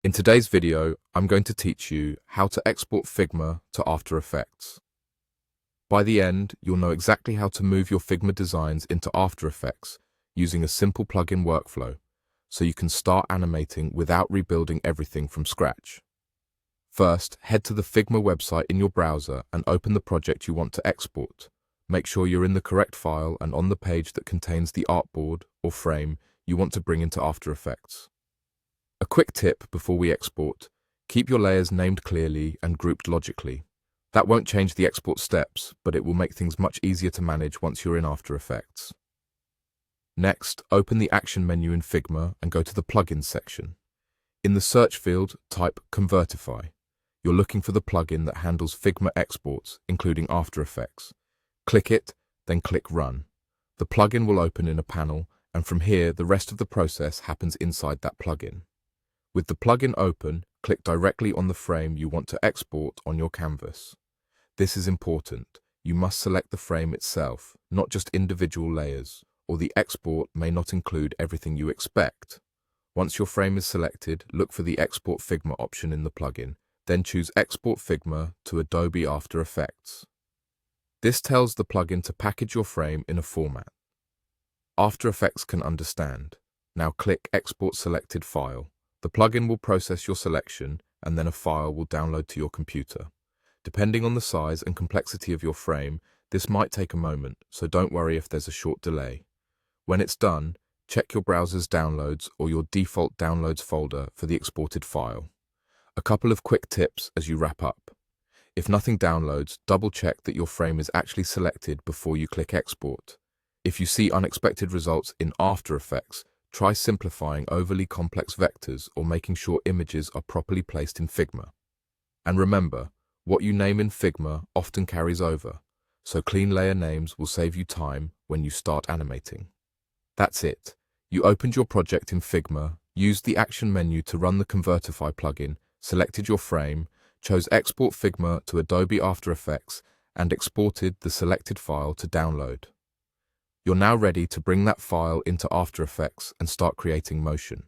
In today's video, I'm going to teach you how to export Figma to After Effects. By the end, you'll know exactly how to move your Figma designs into After Effects using a simple plugin workflow, so you can start animating without rebuilding everything from scratch. First, head to the Figma website in your browser and open the project you want to export. Make sure you're in the correct file and on the page that contains the artboard or frame you want to bring into After Effects. A quick tip before we export: keep your layers named clearly and grouped logically. That won't change the export steps, but it will make things much easier to manage once you're in After Effects. Next, open the Action menu in Figma and go to the Plugins section. In the search field, type Convertify. You're looking for the plugin that handles Figma exports, including After Effects. Click it, then click Run. The plugin will open in a panel, and from here, the rest of the process happens inside that plugin. With the plugin open, click directly on the frame you want to export on your canvas. This is important. You must select the frame itself, not just individual layers, or the export may not include everything you expect. Once your frame is selected, look for the Export Figma option in the plugin, then choose Export Figma to Adobe After Effects. This tells the plugin to package your frame in a format After Effects can understand. Now click Export Selected File. The plugin will process your selection, and then a file will download to your computer. Depending on the size and complexity of your frame, this might take a moment, so don't worry if there's a short delay. When it's done, check your browser's downloads or your default downloads folder for the exported file. A couple of quick tips as you wrap up. If nothing downloads, double-check that your frame is actually selected before you click Export. If you see unexpected results in After Effects, try simplifying overly complex vectors or making sure images are properly placed in Figma. And remember, what you name in Figma often carries over, so clean layer names will save you time when you start animating. That's it. You opened your project in Figma, used the Action menu to run the Convertify plugin, selected your frame, chose Export Figma to Adobe After Effects, and exported the selected file to download. You're now ready to bring that file into After Effects and start creating motion.